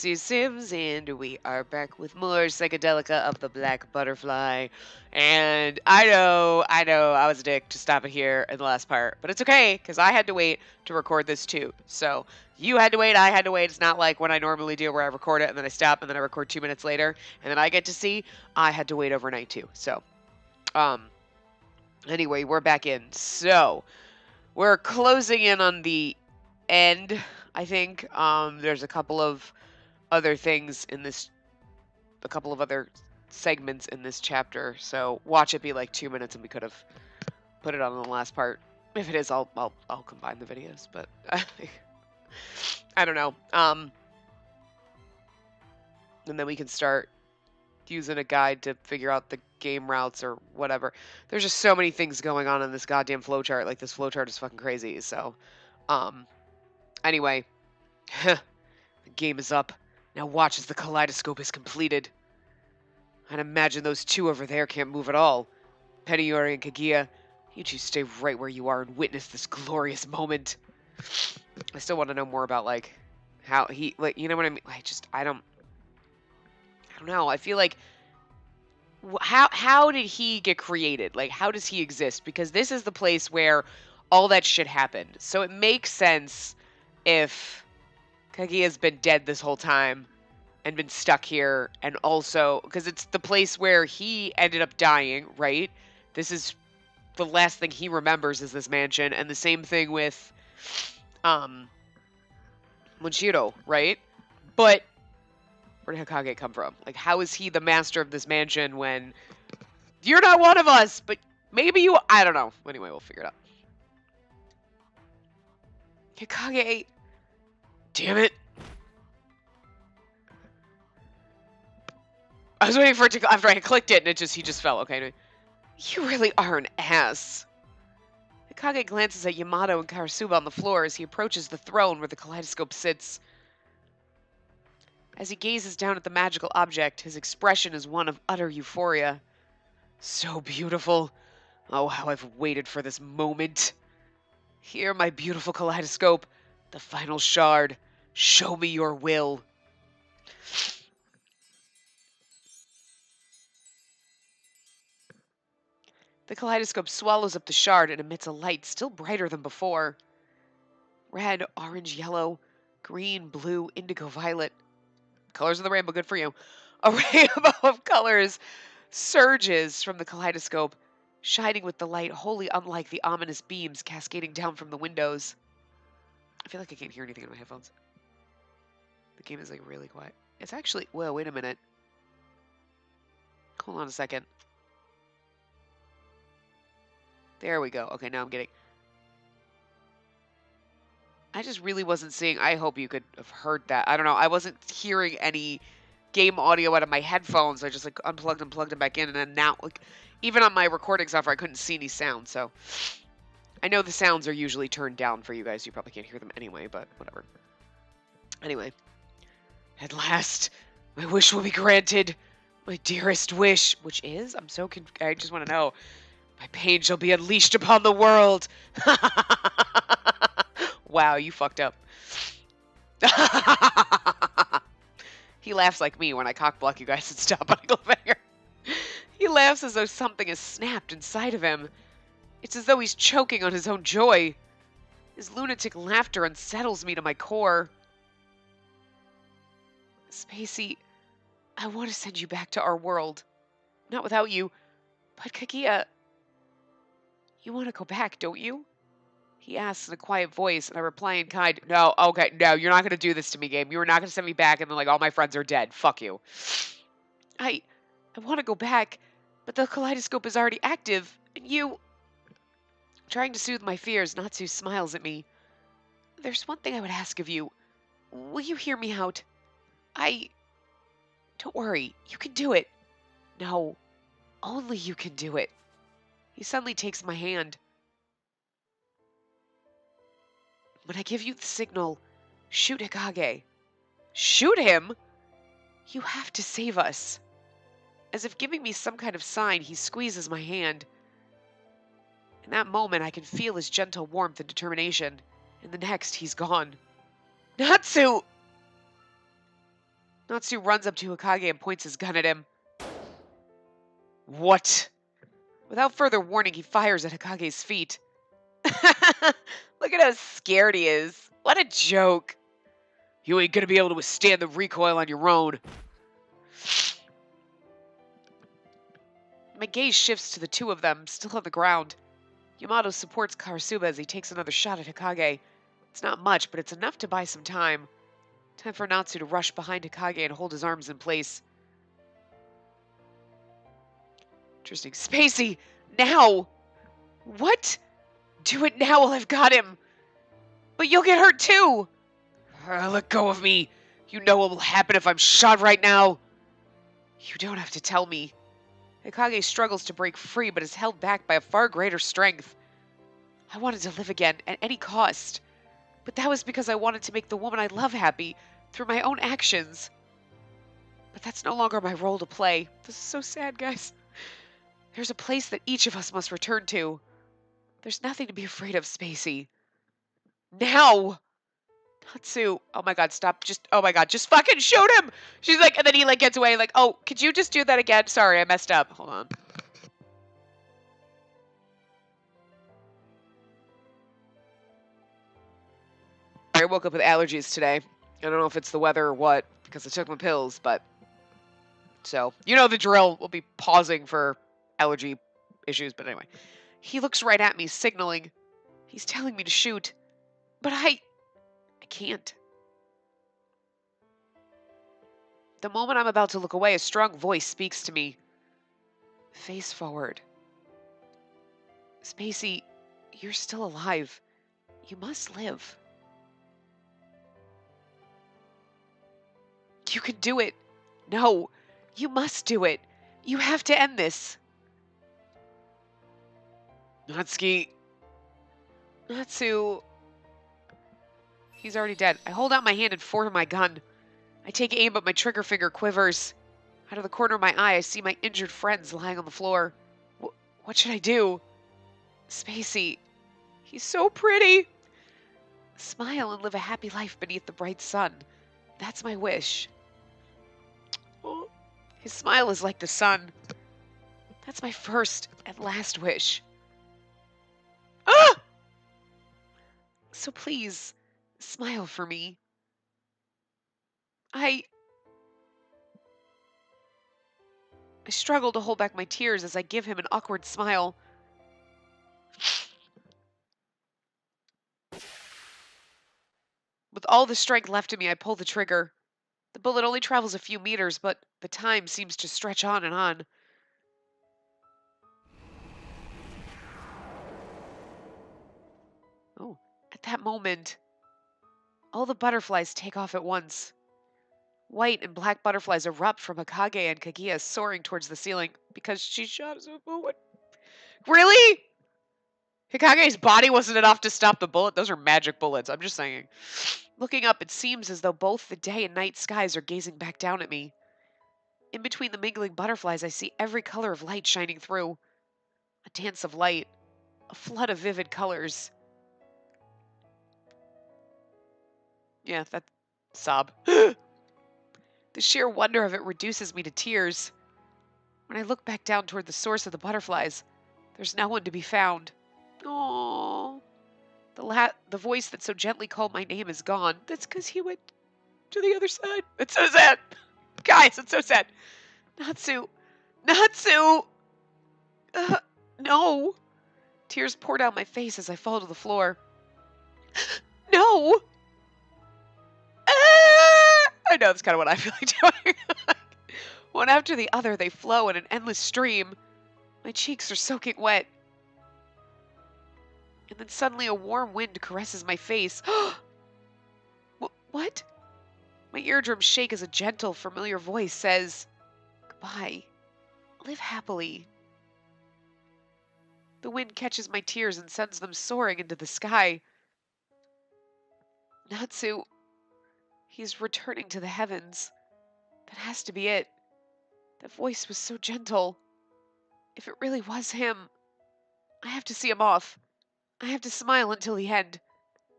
Spacey Sims, and we are back with more Psychedelica of the Black Butterfly. And I was a dick to stop it here in the last part, but it's okay, because I had to wait to record this too. So you had to wait, I had to wait. It's not like when I normally do where I record it and then I stop and then I record 2 minutes later, and then I get to see. I had to wait overnight too. So, anyway, we're back in. So, we're closing in on the end, I think. There's a couple of other things in this, a couple of other segments in this chapter. So watch it be like 2 minutes, and we could have put it on the last part. If it is, I'll combine the videos. But I don't know. And then we can start using a guide to figure out the game routes or whatever. There's just so many things going on in this goddamn flowchart. Like, this flowchart is fucking crazy. So, anyway, the game is up. Now watch as the kaleidoscope is completed. I'd imagine those two over there can't move at all. Pennyori and Kaguya, you two stay right where you are and witness this glorious moment. I still want to know more about, like, how he, like, you know what I mean? I don't know. I feel like, how did he get created? Like, how does he exist? Because this is the place where all that shit happened. So it makes sense if Kaguya's been dead this whole time and been stuck here, and also because it's the place where he ended up dying, right? This is the last thing he remembers is this mansion, and the same thing with Munshiro, right? But where did Hokage come from? Like, how is he the master of this mansion when you're not one of us, but maybe you, I don't know. Anyway, we'll figure it out. Hokage, damn it. I was waiting for it to, after I clicked it, and he just fell. Okay. You really are an ass. Hokage glances at Yamato and Karasuba on the floor as he approaches the throne where the kaleidoscope sits. As he gazes down at the magical object, his expression is one of utter euphoria. So beautiful. Oh, how I've waited for this moment. Here, my beautiful kaleidoscope, the final shard. Show me your will. The kaleidoscope swallows up the shard and emits a light still brighter than before. Red, orange, yellow, green, blue, indigo, violet. Colors of the rainbow, good for you. A rainbow of colors surges from the kaleidoscope, shining with the light wholly unlike the ominous beams cascading down from the windows. I feel like I can't hear anything in my headphones. The game is like really quiet. It's actually, whoa, wait a minute. Hold on a second. There we go. Okay, now I'm getting... I just really wasn't seeing... I hope you could have heard that. I don't know. I wasn't hearing any game audio out of my headphones. I just, like, unplugged and plugged them back in. And then now, like, even on my recording software, I couldn't see any sound. So I know the sounds are usually turned down for you guys. You probably can't hear them anyway, but whatever. Anyway. At last, my wish will be granted. My dearest wish. Which is? I'm so I just want to know. My pain shall be unleashed upon the world. Wow, you fucked up. He laughs like me when I cockblock you guys and stop on a cliffhanger. He laughs as though something has snapped inside of him. It's as though he's choking on his own joy. His lunatic laughter unsettles me to my core. Spacey, I want to send you back to our world. Not without you. But Kaguya, you want to go back, don't you? He asks in a quiet voice, and I reply in kind, no, okay, no, you're not going to do this to me, game. You're not going to send me back, and then, like, all my friends are dead. Fuck you. I want to go back, but the kaleidoscope is already active, and you... Trying to soothe my fears, Natsu smiles at me. There's one thing I would ask of you. Will you hear me out? Don't worry, you can do it. No, only you can do it. He suddenly takes my hand. When I give you the signal, shoot Hokage. Shoot him? You have to save us. As if giving me some kind of sign, he squeezes my hand. In that moment, I can feel his gentle warmth and determination. In the next, he's gone. Natsu! Natsu runs up to Hokage and points his gun at him. What? Without further warning, he fires at Hokage's feet. Look at how scared he is. What a joke. You ain't gonna be able to withstand the recoil on your own. My gaze shifts to the two of them, still on the ground. Yamato supports Karasuba as he takes another shot at Hokage. It's not much, but it's enough to buy some time. Time for Natsu to rush behind Hokage and hold his arms in place. Interesting. Spacey! Now! What? Do it now while I've got him! But you'll get hurt too! Let go of me! You know what will happen if I'm shot right now! You don't have to tell me. Hokage struggles to break free, but is held back by a far greater strength. I wanted to live again, at any cost. But that was because I wanted to make the woman I love happy, through my own actions. But that's no longer my role to play. This is so sad, guys. There's a place that each of us must return to. There's nothing to be afraid of, Spacey. Now! Natsu. Oh my god, stop. Oh my god, just fucking shoot him! She's like, and then he like gets away, like, oh, could you just do that again? Sorry, I messed up. Hold on. I woke up with allergies today. I don't know if it's the weather or what, because I took my pills, but... So, you know the drill. We'll be pausing for allergy issues, but anyway. He looks right at me, signaling. He's telling me to shoot. But I can't. The moment I'm about to look away, a strong voice speaks to me. Face forward. Spacey, you're still alive. You must live. You can do it. No, you must do it. You have to end this. Natsuki. Natsu. He's already dead. I hold out my hand and forward my gun. I take aim, but my trigger finger quivers. Out of the corner of my eye, I see my injured friends lying on the floor. What should I do? Spacey. He's so pretty. Smile and live a happy life beneath the bright sun. That's my wish. Oh, his smile is like the sun. That's my first and last wish. Ah! So please, smile for me. I struggle to hold back my tears as I give him an awkward smile. With all the strength left in me, I pull the trigger. The bullet only travels a few meters, but the time seems to stretch on and on. Oh, at that moment, all the butterflies take off at once. White and black butterflies erupt from Hokage and Kaguya, soaring towards the ceiling because she shot us with a bullet. Really? Hokage's body wasn't enough to stop the bullet? Those are magic bullets, I'm just saying. Looking up, it seems as though both the day and night skies are gazing back down at me. In between the mingling butterflies, I see every color of light shining through. A dance of light. A flood of vivid colors. Yeah, that sob. The sheer wonder of it reduces me to tears. When I look back down toward the source of the butterflies, there's no one to be found. Aww. The voice that so gently called my name is gone. That's because he went to the other side. It's so sad. Guys, it's so sad. Natsu. Natsu! No. Tears pour down my face as I fall to the floor. No! I know, that's kind of what I feel like doing. One after the other, they flow in an endless stream. My cheeks are soaking wet. And then suddenly a warm wind caresses my face. What? My eardrums shake as a gentle, familiar voice says, Goodbye. Live happily. The wind catches my tears and sends them soaring into the sky. Natsu, he's returning to the heavens. That has to be it. That voice was so gentle. If it really was him, I have to see him off. I have to smile until the end.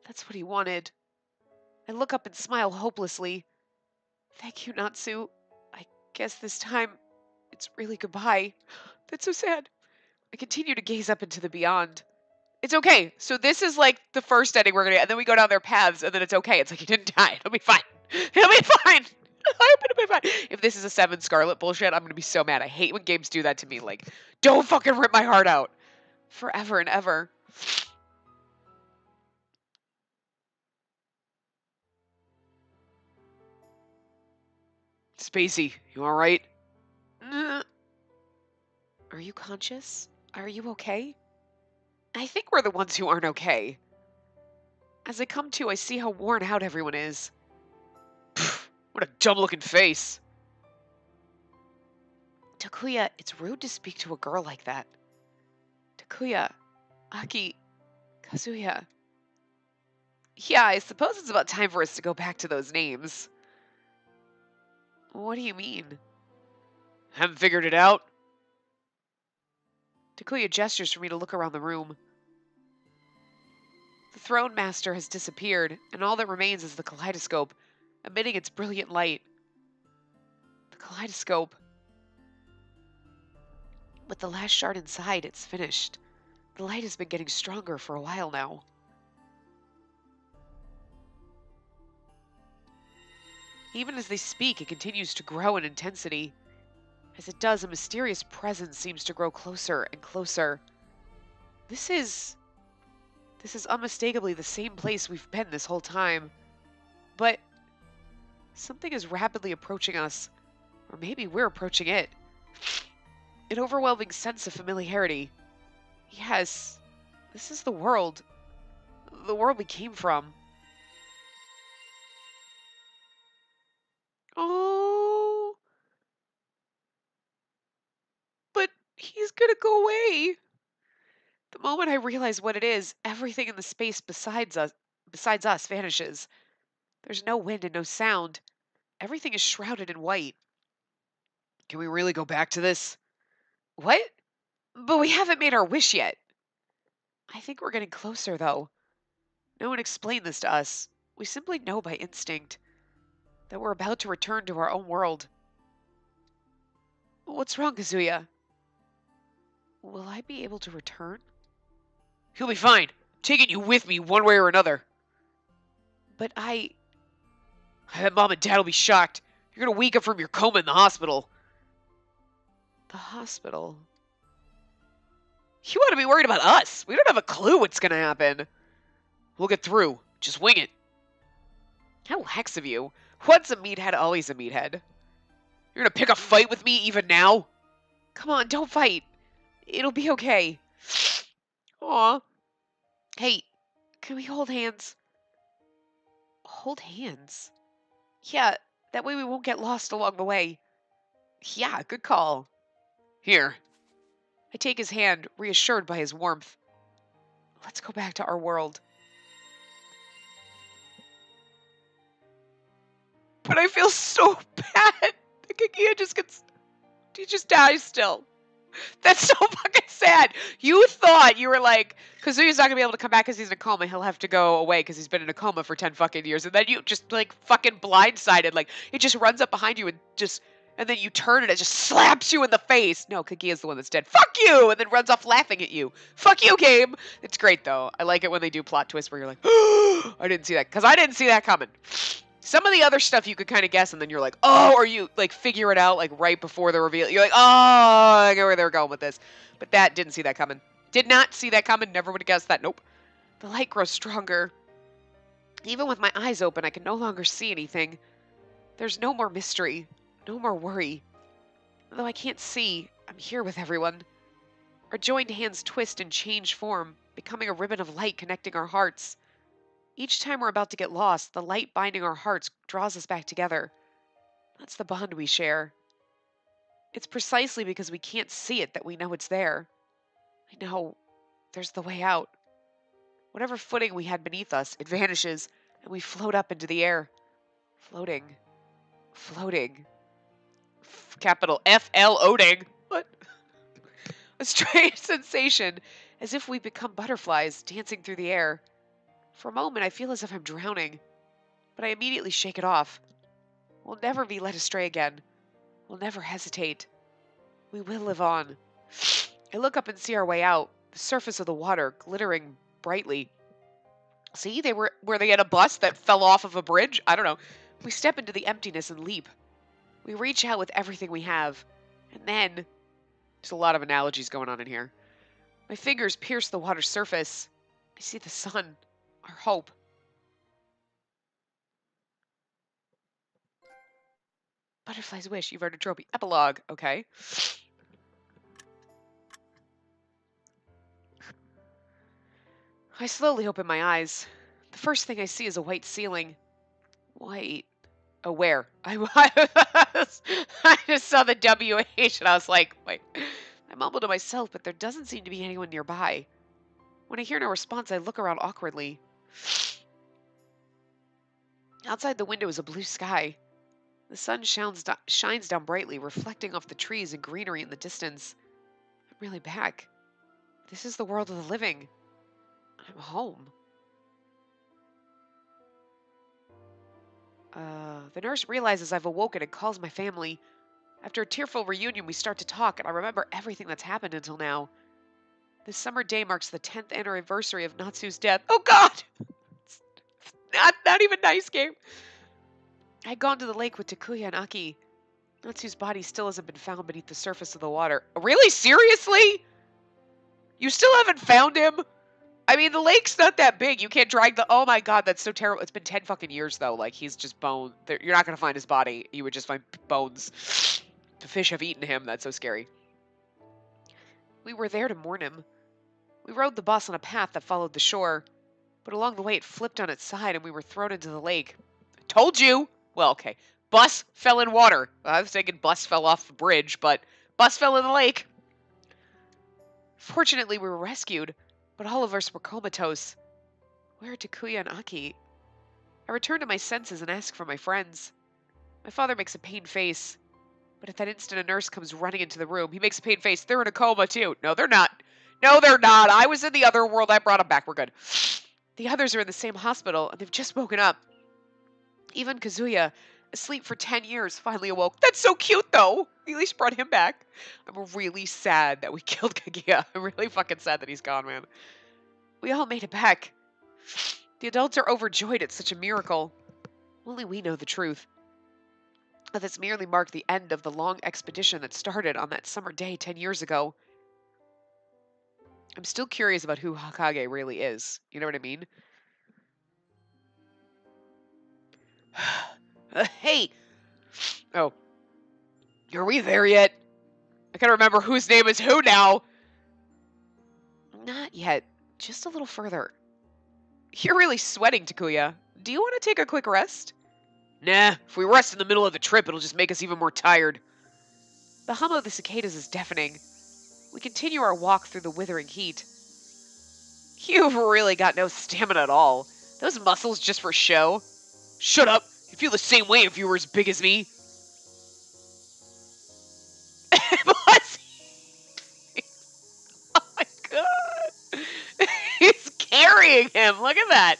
That's what he wanted. I look up and smile hopelessly. Thank you, Natsu. I guess this time it's really goodbye. That's so sad. I continue to gaze up into the beyond. It's okay. So this is like the first ending we're gonna get, and then we go down their paths, and then it's okay. It's like he didn't die. It'll be fine. It'll be fine. I'm gonna be fine. If this is a Seven Scarlet bullshit, I'm gonna be so mad. I hate when games do that to me. Like, don't fucking rip my heart out. Forever and ever. Spacey, you alright? Are you conscious? Are you okay? I think we're the ones who aren't okay. As I come to, I see how worn out everyone is. Pfft, what a dumb-looking face. Takuya, it's rude to speak to a girl like that. Takuya, Aki, Kazuya. Yeah, I suppose it's about time for us to go back to those names. What do you mean? Haven't figured it out? Takuya gestures for me to look around the room. The throne master has disappeared, and all that remains is the kaleidoscope, emitting its brilliant light. The kaleidoscope. With the last shard inside, it's finished. The light has been getting stronger for a while now. Even as they speak, it continues to grow in intensity. As it does, a mysterious presence seems to grow closer and closer. This is unmistakably the same place we've been this whole time. But something is rapidly approaching us. Or maybe we're approaching it. An overwhelming sense of familiarity. Yes, this is the world. The world we came from. Oh, but he's gonna go away. The moment I realize what it is, everything in the space besides us vanishes. There's no wind and no sound. Everything is shrouded in white. Can we really go back to this? What? But we haven't made our wish yet. I think we're getting closer, though. No one explained this to us. We simply know by instinct that we're about to return to our own world. What's wrong, Kazuya? Will I be able to return? He'll be fine. I'm taking you with me one way or another. But I bet Mom and Dad will be shocked. You're gonna wake up from your coma in the hospital. The hospital? You ought to be worried about us. We don't have a clue what's gonna happen. We'll get through. Just wing it. How lax of you. Once a meathead, always a meathead. You're gonna pick a fight with me even now? Come on, don't fight. It'll be okay. Aw. Hey, can we hold hands? Hold hands? Yeah, that way we won't get lost along the way. Yeah, good call. Here. I take his hand, reassured by his warmth. Let's go back to our world. But I feel so bad. The Kaguya he just dies still. That's so fucking sad. You thought you were like, Kazuya's not gonna be able to come back because he's in a coma. He'll have to go away because he's been in a coma for 10 fucking years. And then you just like fucking blindsided. Like it just runs up behind you and then you turn and it just slaps you in the face. No, Kaguya's the one that's dead. Fuck you! And then runs off laughing at you. Fuck you, game. It's great though. I like it when they do plot twists where you're like, oh, I didn't see that because I didn't see that coming. Some of the other stuff you could kind of guess, and then you're like, oh, or you like figure it out like right before the reveal. You're like, oh, I know where they're going with this. But that didn't see that coming. Did not see that coming. Never would have guessed that. Nope. The light grows stronger. Even with my eyes open, I can no longer see anything. There's no more mystery, no more worry. Though I can't see, I'm here with everyone. Our joined hands twist and change form, becoming a ribbon of light connecting our hearts. Each time we're about to get lost, the light binding our hearts draws us back together. That's the bond we share. It's precisely because we can't see it that we know it's there. I know there's the way out. Whatever footing we had beneath us, it vanishes, and we float up into the air. Floating. Floating. Capital F-L-O-ting. What? A strange sensation, as if we become butterflies dancing through the air. For a moment, I feel as if I'm drowning, but I immediately shake it off. We'll never be led astray again. We'll never hesitate. We will live on. I look up and see our way out, the surface of the water glittering brightly. See, were they in a bus that fell off of a bridge? I don't know. We step into the emptiness and leap. We reach out with everything we have. And then, there's a lot of analogies going on in here. My fingers pierce the water's surface. I see the sun, our hope. Butterfly's wish, you've earned a trophy. Epilogue, okay. I slowly open my eyes. The first thing I see is a white ceiling. White. Oh, where? I just saw the WH and I was like, wait. I mumbled to myself, but there doesn't seem to be anyone nearby. When I hear no response, I look around awkwardly. Outside the window is a blue sky. The sun shines down brightly, reflecting off the trees and greenery in the distance. I'm really back. This is the world of the living. I'm home. The nurse realizes I've awoken and calls my family. After a tearful reunion, we start to talk, and I remember everything that's happened until now. This summer day marks the 10th anniversary of Natsu's death. Oh, God! It's not even nice, game. I'd gone to the lake with Takuya and Aki. Natsu's body still hasn't been found beneath the surface of the water. Really? Seriously? You still haven't found him? I mean, the lake's not that big. You can't drag the... Oh, my God, that's so terrible. It's been 10 fucking years, though. Like, he's just bone... You're not going to find his body. You would just find bones. The fish have eaten him. That's so scary. We were there to mourn him. We rode the bus on a path that followed the shore, but along the way it flipped on its side and we were thrown into the lake. I told you! Well, okay. Bus fell in water. I was thinking bus fell off the bridge, but bus fell in the lake. Fortunately, we were rescued, but all of us were comatose. Where are Takuya and Aki? I return to my senses and ask for my friends. My father makes a pained face, but at that instant a nurse comes running into the room. He makes a pained face. They're in a coma, too. No, they're not. No, they're not. I was in the other world. I brought them back. We're good. The others are in the same hospital, and they've just woken up. Even Kazuya, asleep for 10 years, finally awoke. That's so cute, though. We at least brought him back. I'm really sad that we killed Kaguya. I'm really fucking sad that he's gone, man. We all made it back. The adults are overjoyed at such a miracle. Only we know the truth. But this merely marked the end of the long expedition that started on that summer day 10 years ago. I'm still curious about who Hokage really is. You know what I mean? Hey! Oh. Are we there yet? I gotta remember whose name is who now. Not yet. Just a little further. You're really sweating, Takuya. Do you want to take a quick rest? Nah, if we rest in the middle of the trip, it'll just make us even more tired. The hum of the cicadas is deafening. We continue our walk through the withering heat. You've really got no stamina at all. Those muscles just for show. Shut up! You feel the same way if you were as big as me. Oh my God! He's carrying him. Look at that.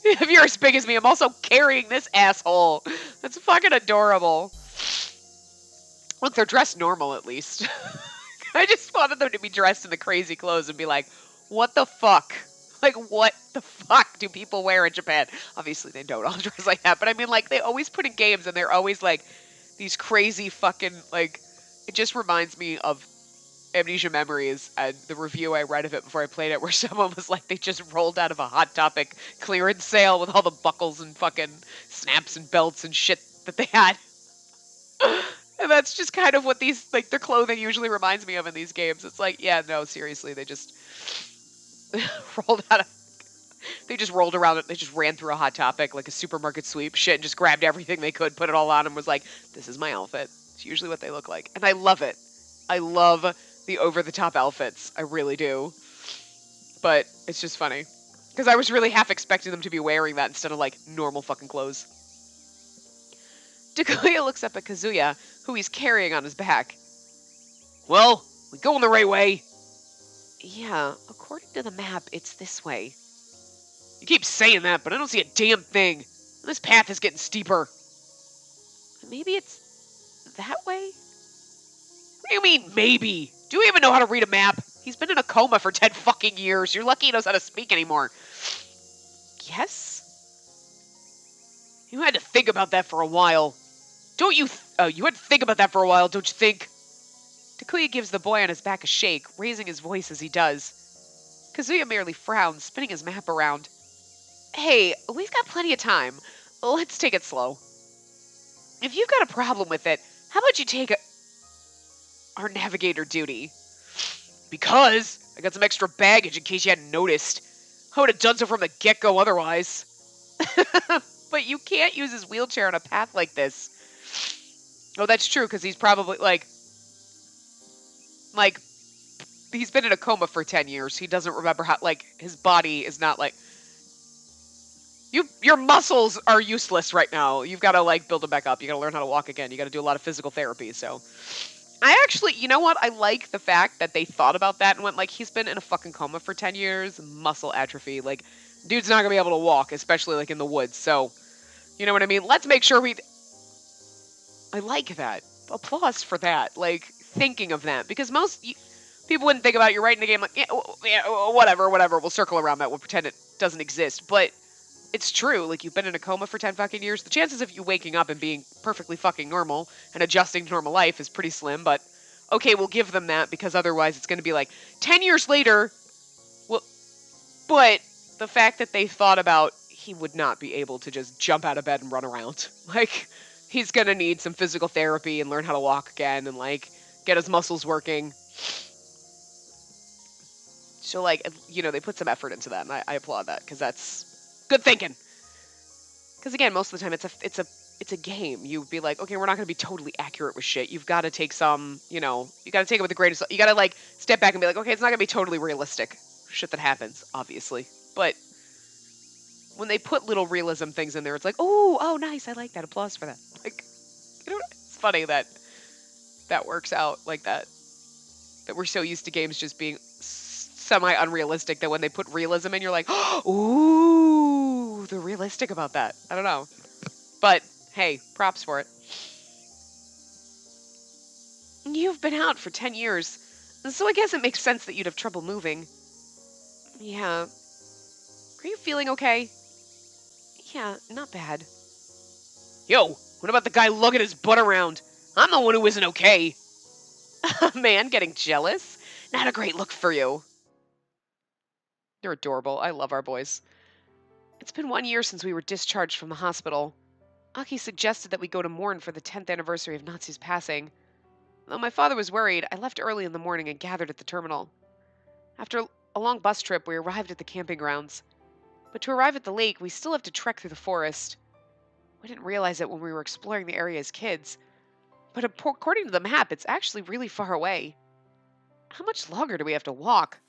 If you're as big as me, I'm also carrying this asshole. That's fucking adorable. Look, they're dressed normal at least. I just wanted them to be dressed in the crazy clothes and be like, what the fuck? Like, what the fuck do people wear in Japan? Obviously, they don't all dress like that, but I mean, like, they always put in games and they're always like these crazy fucking, like, it just reminds me of Amnesia Memories and the review I read of it before I played it, where someone was like, they just rolled out of a Hot Topic clearance sale with all the buckles and fucking snaps and belts and shit that they had. And that's just kind of what these, like, their clothing usually reminds me of in these games. It's like, yeah, no, seriously, they just rolled out of, they just rolled around it, they just ran through a Hot Topic, like a supermarket sweep shit, and just grabbed everything they could, put it all on, and was like, this is my outfit. It's usually what they look like. And I love it. I love the over-the-top outfits. I really do. But it's just funny. Because I was really half expecting them to be wearing that instead of, like, normal fucking clothes. Takuya looks up at Kazuya, who he's carrying on his back. Well, we going the right way. Yeah, according to the map, it's this way. You keep saying that, but I don't see a damn thing. This path is getting steeper. Maybe it's that way? What do you mean, maybe? Do you even know how to read a map? He's been in a coma for 10 fucking years. You're lucky he knows how to speak anymore. Yes? You had to think about that for a while. Don't you... you had to think about that for a while, don't you think? Takuya gives the boy on his back a shake, raising his voice as he does. Kazuya merely frowns, spinning his map around. Hey, we've got plenty of time. Let's take it slow. If you've got a problem with it, how about you take our navigator duty? Because I got some extra baggage in case you hadn't noticed. I would have done so from the get-go otherwise. But you can't use his wheelchair on a path like this. Oh, that's true, because he's probably, like, he's been in a coma for 10 years. He doesn't remember how, like, his body is not, like... Your muscles are useless right now. You've got to, like, build them back up. You got to learn how to walk again. You got to do a lot of physical therapy, so... I actually, you know what? I like the fact that they thought about that and went, like, he's been in a fucking coma for 10 years, muscle atrophy. Like, dude's not going to be able to walk, especially, like, in the woods. So, you know what I mean? Let's make sure we... I like that. Applause for that. Like, thinking of that. Because most people wouldn't think about it. You're writing the game like, yeah, whatever. We'll circle around that. We'll pretend it doesn't exist. But it's true. Like, you've been in a coma for 10 fucking years. The chances of you waking up and being perfectly fucking normal and adjusting to normal life is pretty slim. But, okay, we'll give them that because otherwise it's going to be like, 10 years later, well, but the fact that they thought about he would not be able to just jump out of bed and run around. Like... He's going to need some physical therapy and learn how to walk again and, like, get his muscles working. So, like, you know, they put some effort into that, and I applaud that, because that's good thinking. Because, again, most of the time it's a game. You'd be like, okay, we're not going to be totally accurate with shit. You've got to take some, you know, you got to take it with the greatest... You got to, like, step back and be like, okay, it's not going to be totally realistic. Shit that happens, obviously. But... when they put little realism things in there, it's like, oh, nice, I like that. Applause for that. Like, you know, it's funny that that works out like that. That we're so used to games just being semi-unrealistic that when they put realism in, you're like, ooh, they're realistic about that. I don't know. But, hey, props for it. You've been out for 10 years, so I guess it makes sense that you'd have trouble moving. Yeah. Are you feeling okay? Yeah, not bad. Yo, what about the guy lugging his butt around? I'm the one who isn't okay. Man, getting jealous? Not a great look for you. You're adorable. I love our boys. It's been 1 year since we were discharged from the hospital. Aki suggested that we go to mourn for the 10th anniversary of Natsu's passing. Though my father was worried, I left early in the morning and gathered at the terminal. After a long bus trip, we arrived at the camping grounds. But to arrive at the lake, we still have to trek through the forest. We didn't realize it when we were exploring the area as kids. But according to the map, it's actually really far away. How much longer do we have to walk?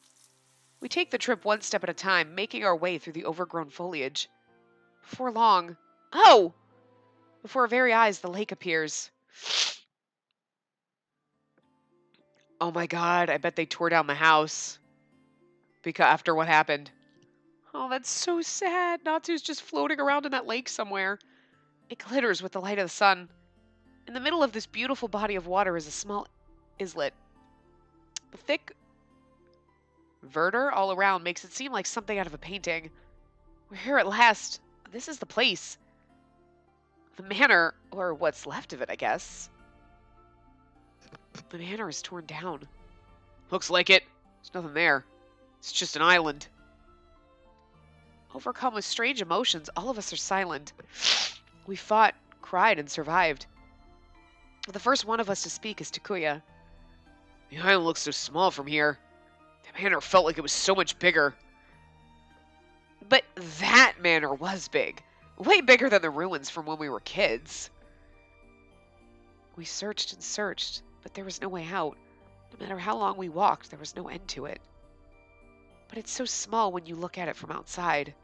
We take the trip one step at a time, making our way through the overgrown foliage. Before long... Oh! Before our very eyes, the lake appears. Oh my god, I bet they tore down the house. Because after what happened. Oh, that's so sad. Natsu's just floating around in that lake somewhere. It glitters with the light of the sun. In the middle of this beautiful body of water is a small islet. The thick verdure all around makes it seem like something out of a painting. We're here at last. This is the place. The manor, or what's left of it, I guess. The manor is torn down. Looks like it. There's nothing there. It's just an island. Overcome with strange emotions, all of us are silent. We fought, cried, and survived. The first one of us to speak is Takuya. The island looks so small from here. The manor felt like it was so much bigger. But that manor was big. Way bigger than the ruins from when we were kids. We searched and searched, but there was no way out. No matter how long we walked, there was no end to it. But it's so small when you look at it from outside.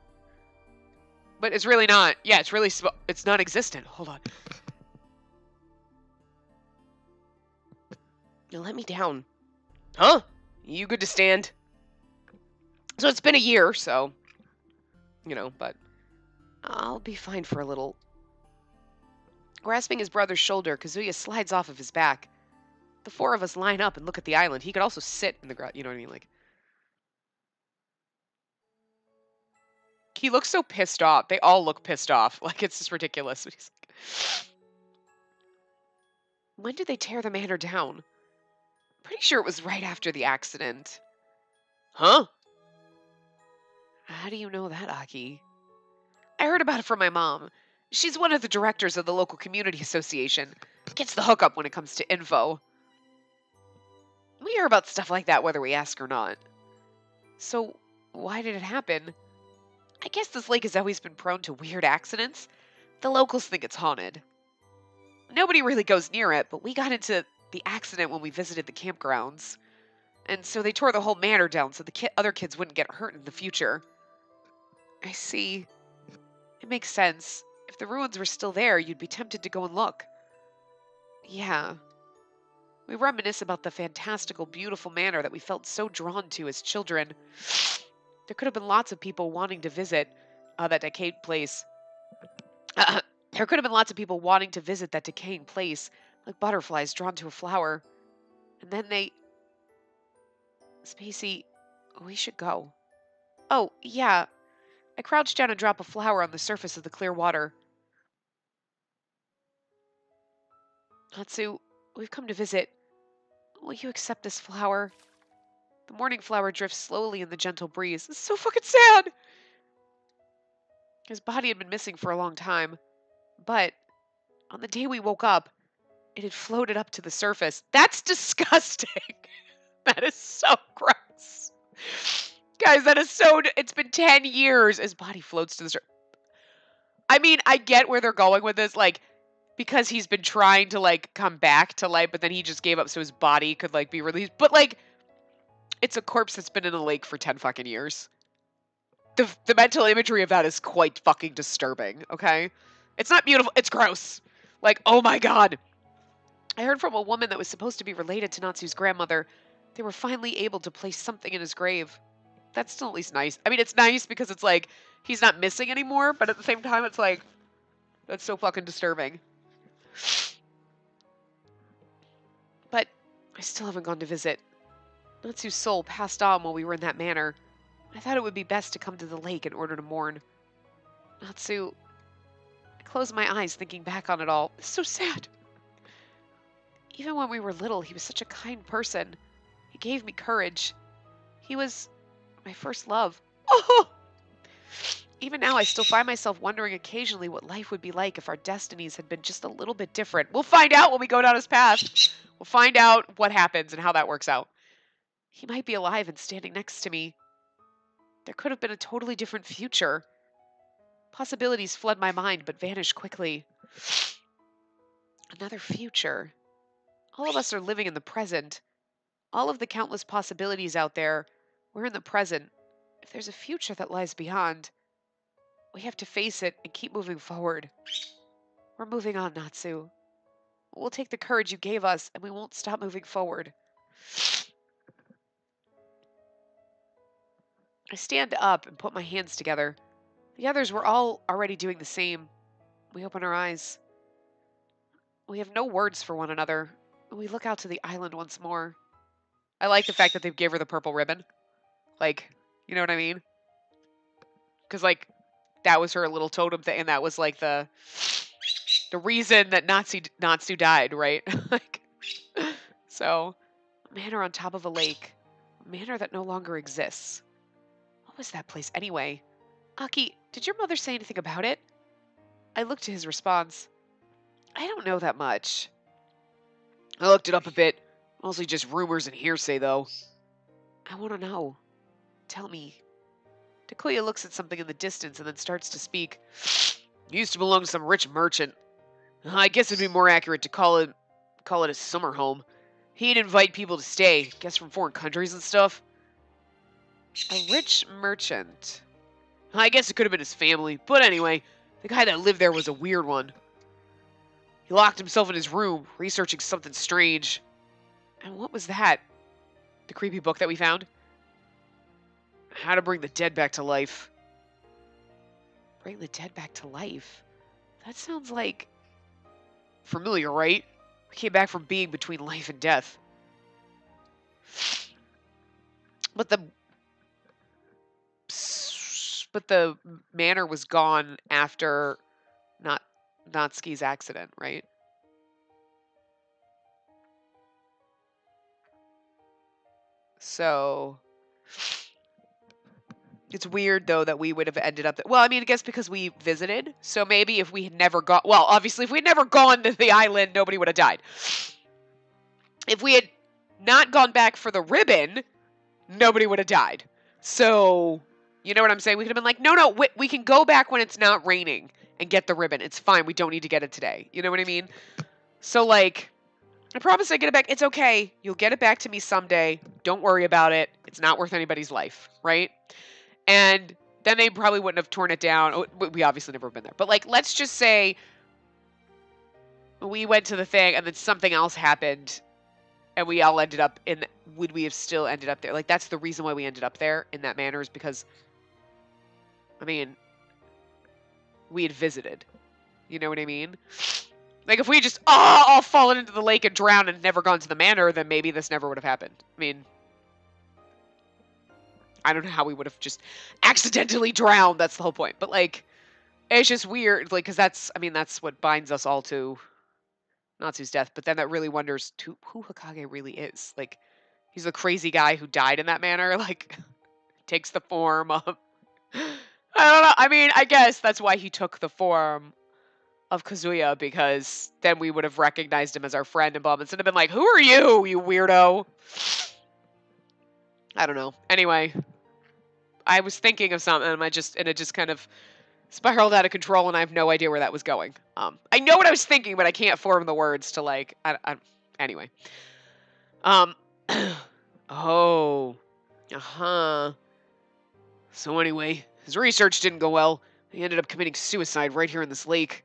But it's really not. Yeah, it's really small. It's non-existent. Hold on. You let me down. Huh? You good to stand? So it's been a year, so... You know, but... I'll be fine for a little... Grasping his brother's shoulder, Kazuya slides off of his back. The four of us line up and look at the island. He could also sit in the ground, you know what I mean? Like, he looks so pissed off. They all look pissed off. Like, it's just ridiculous. He's like, when did they tear the manor down? Pretty sure it was right after the accident. Huh? How do you know that, Aki? I heard about it from my mom. She's one of the directors of the local community association. Gets the hookup when it comes to info. We hear about stuff like that whether we ask or not. So, why did it happen? I guess this lake has always been prone to weird accidents. The locals think it's haunted. Nobody really goes near it, but we got into the accident when we visited the campgrounds. And so they tore the whole manor down so the other kids wouldn't get hurt in the future. I see. It makes sense. If the ruins were still there, you'd be tempted to go and look. Yeah. We reminisce about the fantastical, beautiful manor that we felt so drawn to as children. There could have been lots of people wanting to visit that decayed place. There could have been lots of people wanting to visit that decaying place, like butterflies drawn to a flower. And then they... Spacey, we should go. Oh, yeah. I crouched down and dropped a flower on the surface of the clear water. Natsu, we've come to visit. Will you accept this flower? The morning flower drifts slowly in the gentle breeze. It's so fucking sad! His body had been missing for a long time. But on the day we woke up, it had floated up to the surface. That's disgusting! That is so gross. Guys, that is so... It's been 10 years. His body floats to the surface. I mean, I get where they're going with this. Like, because he's been trying to, like, come back to life, but then he just gave up so his body could, like, be released. But, like, it's a corpse that's been in a lake for 10 fucking years. The mental imagery of that is quite fucking disturbing, okay? It's not beautiful. It's gross. Like, oh my god. I heard from a woman that was supposed to be related to Natsu's grandmother. They were finally able to place something in his grave. That's still at least nice. I mean, it's nice because it's like, he's not missing anymore, but at the same time, it's like, that's so fucking disturbing. But I still haven't gone to visit. Natsu's soul passed on while we were in that manor. I thought it would be best to come to the lake in order to mourn. Natsu... I closed my eyes thinking back on it all. It's so sad. Even when we were little, he was such a kind person. He gave me courage. He was my first love. Oh! Even now, I still find myself wondering occasionally what life would be like if our destinies had been just a little bit different. We'll find out when we go down his path. We'll find out what happens and how that works out. He might be alive and standing next to me. There could have been a totally different future. Possibilities flood my mind but vanish quickly. Another future. All of us are living in the present. All of the countless possibilities out there, we're in the present. If there's a future that lies beyond, we have to face it and keep moving forward. We're moving on, Natsu. We'll take the courage you gave us and we won't stop moving forward. I stand up and put my hands together. The others were all already doing the same. We open our eyes. We have no words for one another. We look out to the island once more. I like the fact that they gave her the purple ribbon. Like, you know what I mean? Because, like, that was her little totem thing, and that was, like, the reason that Natsu died, right? Like, so, a manor on top of a lake. A manor that no longer exists. What was that place anyway? Aki, did your mother say anything about it? I looked to his response. I don't know that much. I looked it up a bit. Mostly just rumors and hearsay, though. I want to know. Tell me. Takuya looks at something in the distance and then starts to speak. He used to belong to some rich merchant. I guess it'd be more accurate to call it a summer home. He'd invite people to stay, guess from foreign countries and stuff. A rich merchant. I guess it could have been his family, but anyway, the guy that lived there was a weird one. He locked himself in his room, researching something strange. And what was that? The creepy book that we found? How to bring the dead back to life. Bring the dead back to life? That sounds like Familiar, right? We came back from being between life and death. But the manor was gone after Natsuki's accident, right? So it's weird though that we would have ended up. Well, I mean, I guess because we visited. So maybe if we had never gone, well, obviously if we had never gone to the island, nobody would have died. If we had not gone back for the ribbon, nobody would have died. So, you know what I'm saying? We could have been like, no, we can go back when it's not raining and get the ribbon. It's fine. We don't need to get it today. You know what I mean? So, like, I promise I get it back. It's okay. You'll get it back to me someday. Don't worry about it. It's not worth anybody's life, right? And then they probably wouldn't have torn it down. Oh, we obviously never been there. But, like, let's just say we went to the thing and then something else happened and we all ended up in, would we have still ended up there? Like, that's the reason why we ended up there in that manner, is because, I mean, we had visited. You know what I mean? Like, if we just all fallen into the lake and drowned and never gone to the manor, then maybe this never would have happened. I mean, I don't know how we would have just accidentally drowned. That's the whole point. But, like, it's just weird, like, because that's what binds us all to Natsu's death. But then that really wonders who Hokage really is. Like, he's the crazy guy who died in that manner. Like, takes the form of, I don't know. I mean, I guess that's why he took the form of Kazuya, because then we would have recognized him as our friend and blah, instead of been like, who are you, you weirdo? I don't know. Anyway, I was thinking of something and it just kind of spiraled out of control and I have no idea where that was going. I know what I was thinking, but I can't form the words to, like, anyway. Oh. Uh-huh. So anyway, his research didn't go well. He ended up committing suicide right here in this lake.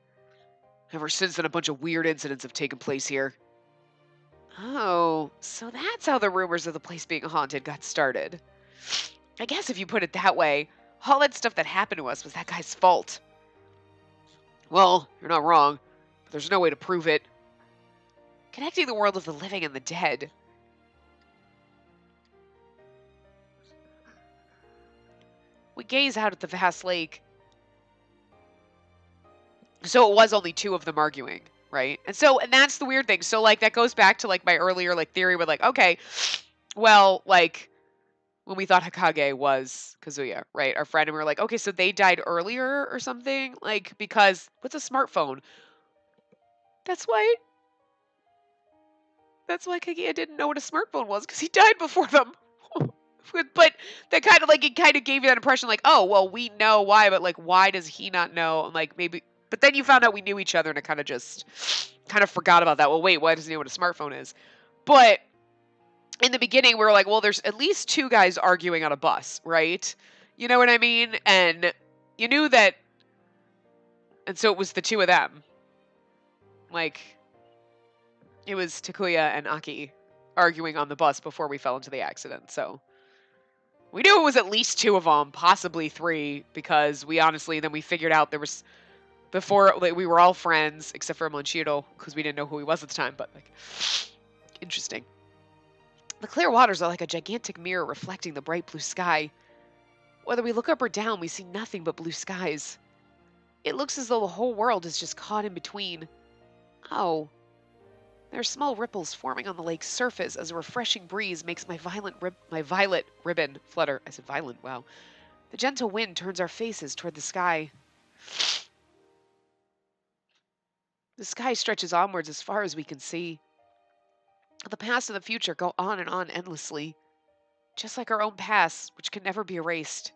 Ever since then, a bunch of weird incidents have taken place here. Oh, so that's how the rumors of the place being haunted got started. I guess if you put it that way, all that stuff that happened to us was that guy's fault. Well, you're not wrong, but there's no way to prove it. Connecting the world of the living and the dead. We gaze out at the vast lake. So it was only two of them arguing, right? And that's the weird thing. So, like, that goes back to, like, my earlier, like, theory with, like, okay, well, like, when we thought Hokage was Kazuya, right? Our friend, and we were like, okay, so they died earlier or something? Like, because what's a smartphone? That's why Kaguya didn't know what a smartphone was, because he died before them. But that kind of, like, it kind of gave you that impression, like, oh, well, we know why, but, like, why does he not know? And, like, maybe, but then you found out we knew each other, and I kind of forgot about that. Well, wait, why does he know what a smartphone is? But in the beginning, we were like, well, there's at least two guys arguing on a bus, right? You know what I mean? And you knew that, and so it was the two of them. Like, it was Takuya and Aki arguing on the bus before we fell into the accident, so we knew it was at least two of them, possibly three, because then we figured out there was, before, like, we were all friends, except for Monchiro, because we didn't know who he was at the time, but, like, interesting. The clear waters are like a gigantic mirror reflecting the bright blue sky. Whether we look up or down, we see nothing but blue skies. It looks as though the whole world is just caught in between. Oh. There are small ripples forming on the lake's surface as a refreshing breeze makes my violet ribbon flutter. I said violent, wow. The gentle wind turns our faces toward the sky. The sky stretches onwards as far as we can see. The past and the future go on and on endlessly, just like our own past, which can never be erased.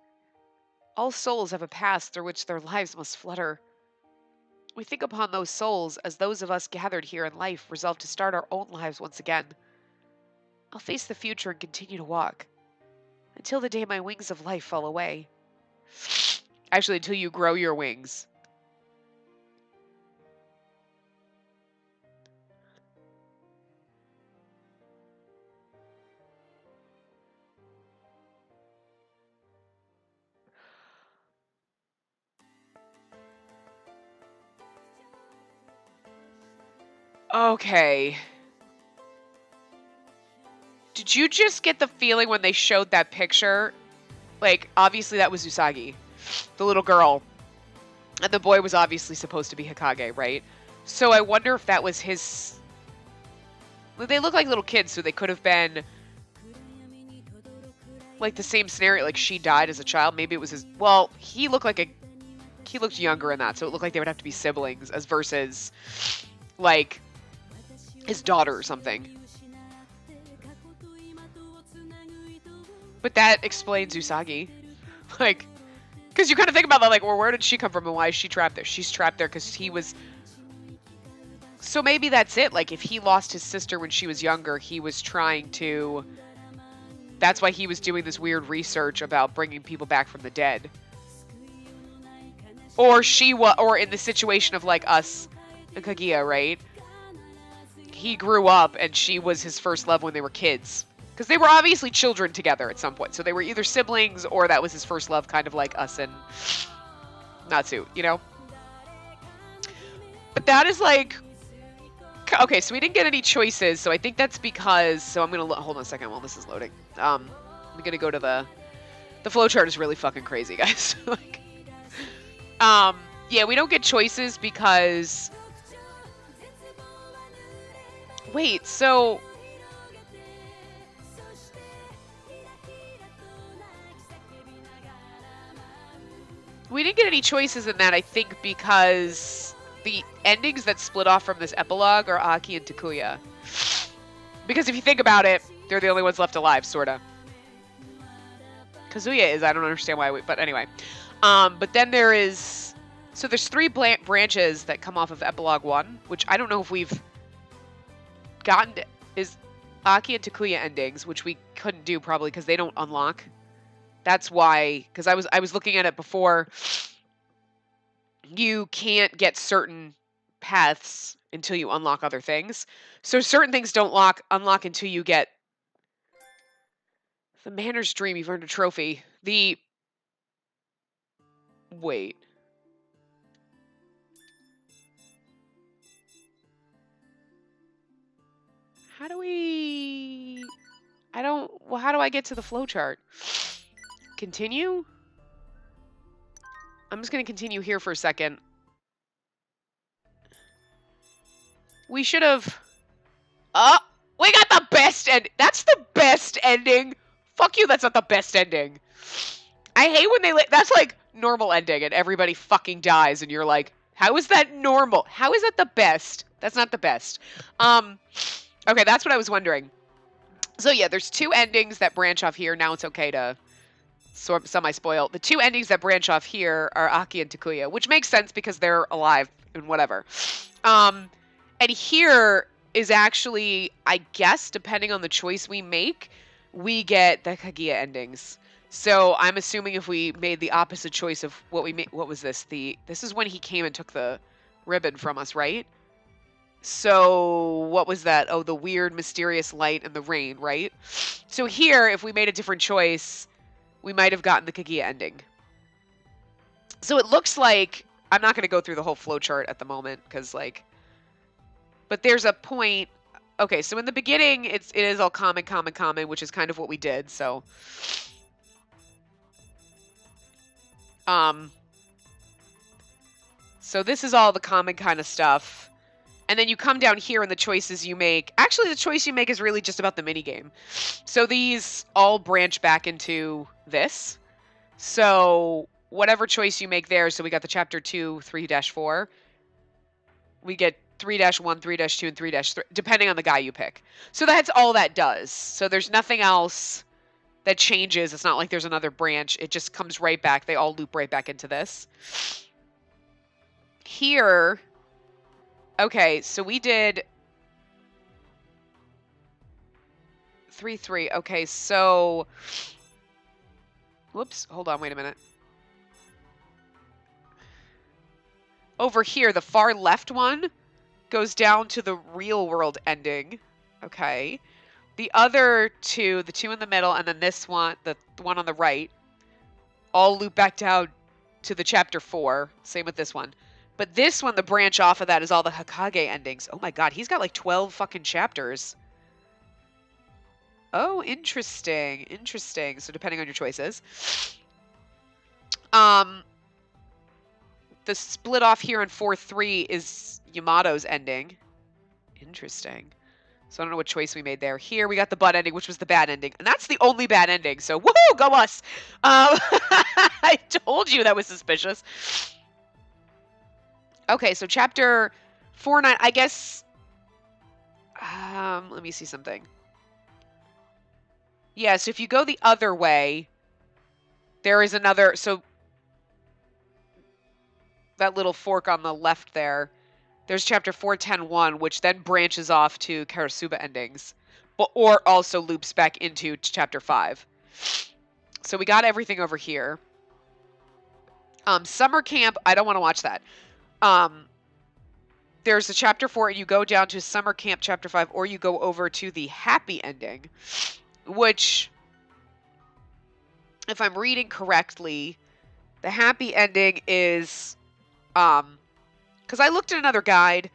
All souls have a past through which their lives must flutter. We think upon those souls as those of us gathered here in life resolve to start our own lives once again. I'll face the future and continue to walk, until the day my wings of life fall away. Actually, until you grow your wings. Okay. Did you just get the feeling when they showed that picture? Like, obviously that was Usagi, the little girl. And the boy was obviously supposed to be Hokage, right? So I wonder if that was his... They look like little kids, so they could have been... like the same scenario, like she died as a child. Maybe it was his... Well, he looked like a... He looked younger in that, so it looked like they would have to be siblings, as versus, like, his daughter or something. But that explains Usagi. Like, because you kind of think about that, like, well, where did she come from and why is she trapped there? She's trapped there because he was... So maybe that's it. Like, if he lost his sister when she was younger, he was trying to... That's why he was doing this weird research about bringing people back from the dead. Or or in the situation of, like, us and Kaguya, right? He grew up and she was his first love when they were kids. Because they were obviously children together at some point. So they were either siblings or that was his first love, kind of like us and Natsu, you know? But that is like... Okay, so we didn't get any choices, so I think that's because... So I'm going to... Hold on a second while this is loading. I'm going to go to the... The flowchart is really fucking crazy, guys. Like, yeah, we don't get choices because... Wait, so... We didn't get any choices in that, I think, because the endings that split off from this epilogue are Aki and Takuya. Because if you think about it, they're the only ones left alive, sorta. Kazuya is, I don't understand why, but anyway. But then there is... So there's 3 branches that come off of epilogue 1, which I don't know if we've gotten to, is Aki and Takuya endings, which we couldn't do probably because they don't unlock. That's why, because I was looking at it before, you can't get certain paths until you unlock other things. So certain things don't unlock until you get the Manor's Dream. You've earned a trophy. Wait. How do we... Well, how do I get to the flowchart? Continue? I'm just going to continue here for a second. We should have... Oh! We got the best end. That's the best ending. Fuck you, that's not the best ending. I hate when they... That's like normal ending and everybody fucking dies and you're like, how is that normal? How is that the best? That's not the best. Okay, that's what I was wondering. So yeah, there's 2 endings that branch off here. Now it's okay to... semi-spoil. The 2 endings that branch off here are Aki and Takuya, which makes sense because they're alive and whatever. And here is actually, I guess, depending on the choice we make, we get the Kaguya endings. So I'm assuming if we made the opposite choice of what we made, what was this? This is when he came and took the ribbon from us, right? So what was that? Oh, the weird, mysterious light and the rain, right? So here, if we made a different choice, we might have gotten the Kaguya ending. So it looks like, I'm not going to go through the whole flowchart at the moment, because, like, but there's a point, okay, so in the beginning, it is all common, which is kind of what we did, so. So this is all the common kind of stuff. And then you come down here and the choices you make. Actually, the choice you make is really just about the minigame. So these all branch back into this. So whatever choice you make there, so we got the chapter 2, 3-4. We get 3-1, 3-2, and 3-3, depending on the guy you pick. So that's all that does. So there's nothing else that changes. It's not like there's another branch. It just comes right back. They all loop right back into this. Here... Okay, so we did 3-3. Okay, so... Whoops, hold on, wait a minute. Over here, the far left one goes down to the real world ending. Okay. The other 2, the 2 in the middle, and then this one, the one on the right, all loop back down to the chapter 4. Same with this one. But this one, the branch off of that is all the Hokage endings. Oh my god, he's got like 12 fucking chapters. Oh, interesting. Interesting. So depending on your choices. The split off here in 4-3 is Yamato's ending. Interesting. So I don't know what choice we made there. Here we got the butt ending, which was the bad ending. And that's the only bad ending. So woohoo, go us. I told you that was suspicious. Okay, so chapter 4-9, I guess. Let me see something. Yeah, so if you go the other way, there is another. So that little fork on the left there, there's chapter 410-1, which then branches off to Karasuba endings, or also loops back into chapter 5. So we got everything over here. Summer camp, I don't want to watch that. There's a chapter 4, and you go down to summer camp chapter 5, or you go over to the happy ending, which, if I'm reading correctly, the happy ending is, because I looked at another guide,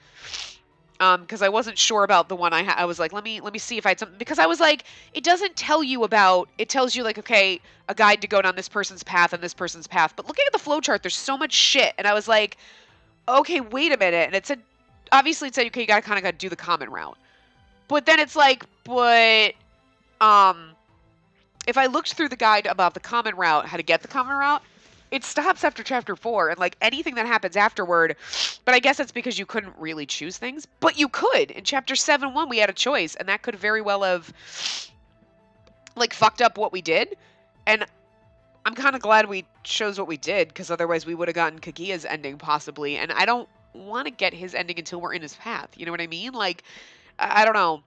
because I wasn't sure about the one I was like, let me see if I had something, because I was like, it doesn't tell you about, it tells you like, okay, a guide to go down this person's path and this person's path, but looking at the flowchart, there's so much shit, and I was like, okay, wait a minute, and it said, obviously it said, okay, you gotta kind of do the common route, but then it's like, but, if I looked through the guide about the common route, how to get the common route, it stops after chapter 4, and like anything that happens afterward, but I guess that's because you couldn't really choose things, but you could. In chapter 7-1, we had a choice, and that could very well have like fucked up what we did, and I'm kind of glad we chose what we did, because otherwise we would have gotten Kaguya's ending possibly, and I don't want to get his ending until we're in his path, you know what I mean? Like, I don't know.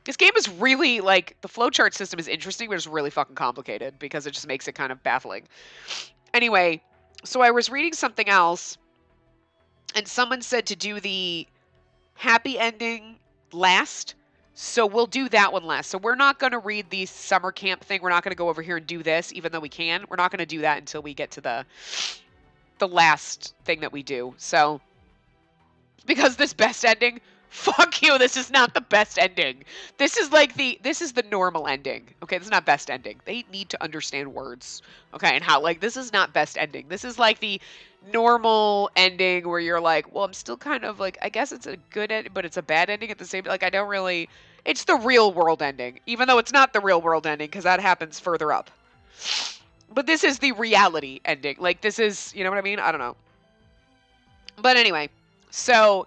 This game is really, like, the flowchart system is interesting, but it's really fucking complicated, because it just makes it kind of baffling. Anyway, so I was reading something else, and someone said to do the happy ending last, so we'll do that one last. So we're not going to read the summer camp thing. We're not going to go over here and do this, even though we can. We're not going to do that until we get to the last thing that we do. So, because this best ending, fuck you, this is not the best ending. This is like this is the normal ending. Okay, this is not best ending. They need to understand words. Okay, and how, like, this is not best ending. This is like the normal ending where you're like, well, I'm still kind of like, I guess it's a good ending, but it's a bad ending at the same time. Like, I don't really, it's the real world ending, even though it's not the real world ending, because that happens further up. But this is the reality ending. Like, this is, you know what I mean? I don't know. But anyway, so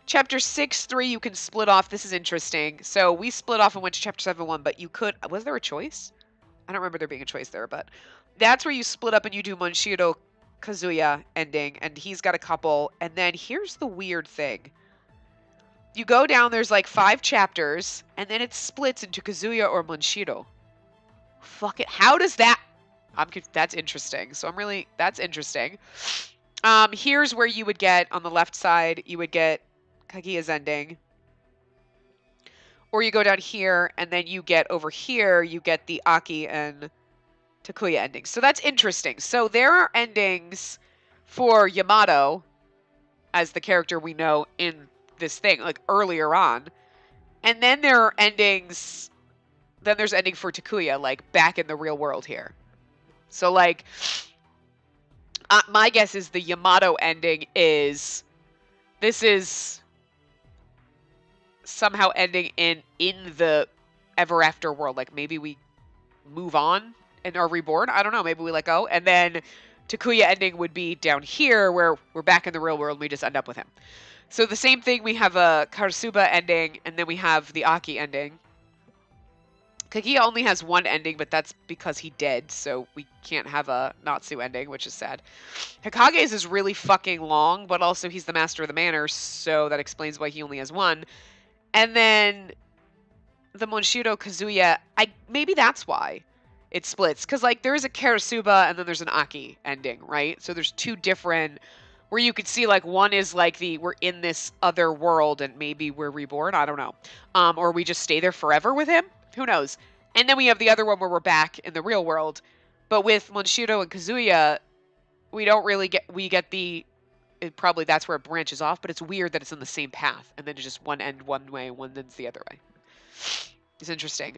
chapter 6-3, you can split off. This is interesting. So we split off and went to chapter 7-1, but you could, was there a choice? I don't remember there being a choice there, but that's where you split up and you do Monshiro Kazuya ending, and he's got a couple. And then here's the weird thing. You go down, there's like 5 chapters, and then it splits into Kazuya or Monshiro. Fuck it. How does that? That's interesting. So I'm really, that's interesting. Here's where you would get, on the left side, you would get Kaguya's ending. Or you go down here, and then you get over here, you get the Aki and Takuya endings. So that's interesting. So there are endings for Yamato, as the character we know in this thing, like earlier on. And then there are endings, then there's ending for Takuya, like back in the real world here. So like, my guess is the Yamato ending is, this is somehow ending in the ever after world. Like maybe we move on and are reborn. I don't know. Maybe we let go. And then Takuya ending would be down here where we're back in the real world and we just end up with him. So the same thing, we have a Karasuba ending, and then we have the Aki ending. Kaguya only has one ending, but that's because he dead, so we can't have a Natsu ending, which is sad. Hokage's is really fucking long, but also he's the master of the manor, so that explains why he only has one. And then the Monshiro Kazuya, maybe that's why it splits, because like there is a Karasuba and then there's an Aki ending, right? So there's 2 different, where you could see like one is like we're in this other world and maybe we're reborn, I don't know. Or we just stay there forever with him, who knows? And then we have the other one where we're back in the real world. But with Monshiro and Kazuya, we don't really get, we get the, probably that's where it branches off, but it's weird that it's in the same path, and then it's just one end one way, one ends the other way. It's interesting.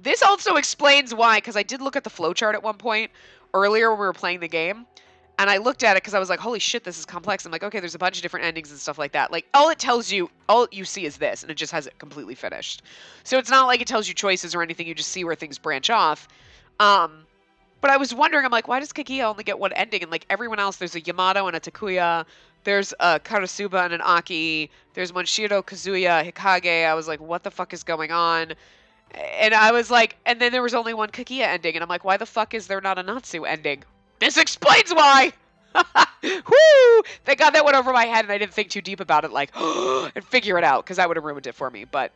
This also explains why, because I did look at the flowchart at one point earlier when we were playing the game, and I looked at it because I was like, holy shit, this is complex. I'm like, okay, there's a bunch of different endings and stuff like that. Like, all it tells you, all you see is this, and it just has it completely finished. So it's not like it tells you choices or anything, you just see where things branch off. But I was wondering, I'm like, why does Kaguya only get one ending? And like everyone else, there's a Yamato and a Takuya, there's a Karasuba and an Aki, there's Monshiro, Kazuya, Hikage. I was like, what the fuck is going on? And I was like, and then there was only one Kaguya ending, and I'm like, why the fuck is there not a Natsu ending? This explains why! Woo! Thank God that went over my head and I didn't think too deep about it, like, and figure it out, because that would have ruined it for me. But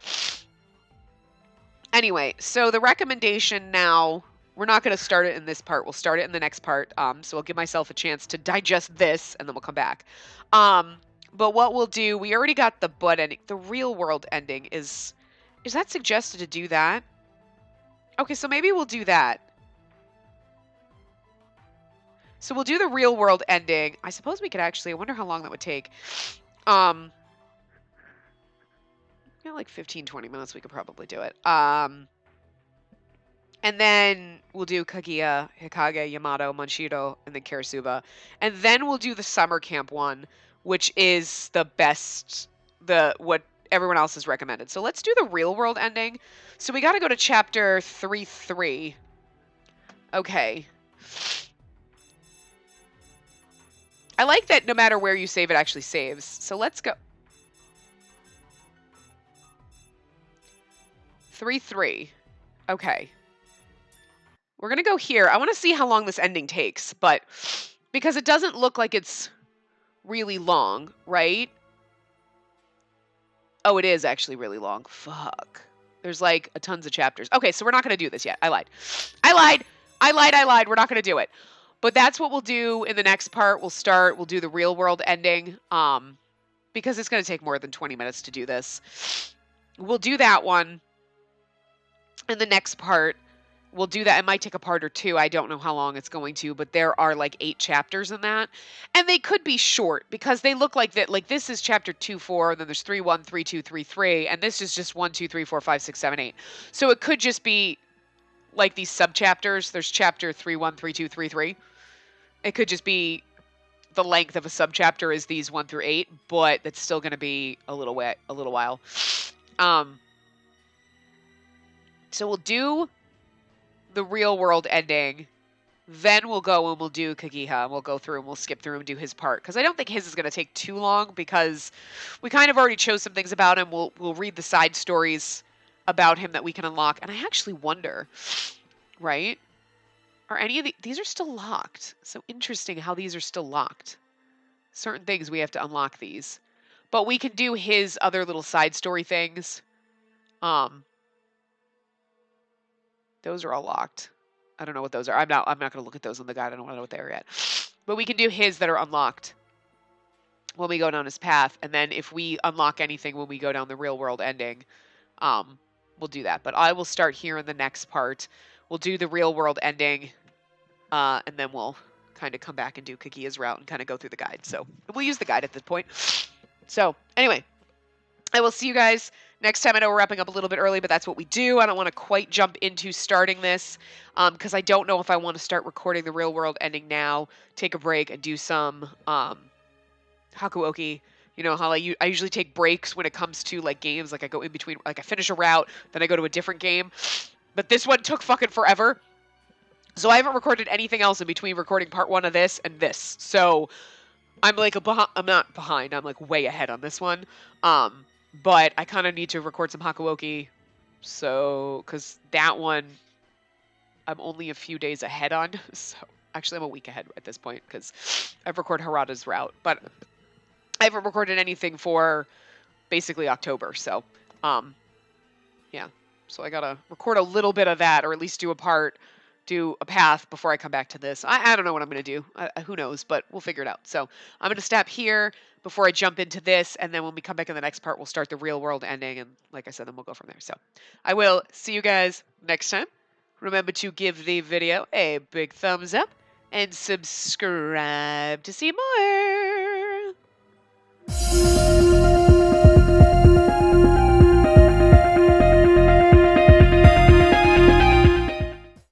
anyway, so the recommendation now, we're not going to start it in this part. We'll start it in the next part. So I'll give myself a chance to digest this, and then we'll come back. But what we'll do, we already got the butt ending. The real world ending is that suggested to do that? Okay, so maybe we'll do that. So we'll do the real world ending. I suppose we could actually, I wonder how long that would take. Yeah, like 15, 20 minutes, we could probably do it. And then we'll do Kaguya, Hikage, Yamato, Monshiro, and then Karasuba. And then we'll do the summer camp one, which is the best, what everyone else has recommended. So let's do the real world ending. So we got to go to chapter 3.3. Okay. I like that no matter where you save, it actually saves. So let's go. 3.3. Okay. We're going to go here. I want to see how long this ending takes, but because it doesn't look like it's really long, right? Oh, it is actually really long. Fuck. There's like tons of chapters. Okay, so we're not going to do this yet. I lied. We're not going to do it. But that's what we'll do in the next part. We'll do the real world ending, because it's going to take more than 20 minutes to do this. We'll do that one. In the next part, we'll do that. It might take a part or two. I don't know how long it's going to, but there are like 8 chapters in that. And they could be short because they look like that. Like this is chapter 2-4, and then there's 3-1, 3-2, 3-3, and this is just 1, 2, 3, 4, 5, 6, 7, 8. So it could just be like these sub-chapters. There's chapter 3-1, 3-2, 3-3. It could just be the length of a sub-chapter is these 1 through 8, but it's still going to be a little while. So we'll do the real world ending, then we'll go and we'll do Kaguya, and we'll go through and we'll skip through and do his part, because I don't think his is going to take too long, because we kind of already chose some things about him. We'll read the side stories about him that we can unlock, and I actually wonder, right? Are any of these are still locked? So interesting how these are still locked. Certain things we have to unlock these, but we can do his other little side story things. Those are all locked. I don't know what those are. I'm not going to look at those on the guide. I don't know what they are yet. But we can do his that are unlocked when we go down his path. And then if we unlock anything when we go down the real world ending, we'll do that. But I will start here in the next part. We'll do the real world ending, and then we'll kind of come back and do Kaguya's route and kind of go through the guide. So we'll use the guide at this point. So anyway, I will see you guys next time. I know we're wrapping up a little bit early, but that's what we do. I don't want to quite jump into starting this because I don't know if I want to start recording the real world ending now, take a break, and do some Hakuoki. You know how I usually take breaks when it comes to like games. Like I go in between, like I finish a route, then I go to a different game. But this one took fucking forever. So I haven't recorded anything else in between recording part 1 of this and this. So I'm like I'm not behind. I'm like way ahead on this one. But I kind of need to record some Hakuoki. So, because that one I'm only a few days ahead on. So actually I'm a week ahead at this point because I've recorded Harada's route. But I haven't recorded anything for basically October. So, yeah. So I got to record a little bit of that, or at least do a path before I come back to this. I don't know what I'm going to do. Who knows, but we'll figure it out. So I'm going to stop here before I jump into this. And then when we come back in the next part, we'll start the real world ending. And like I said, then we'll go from there. So I will see you guys next time. Remember to give the video a big thumbs up and subscribe to see more.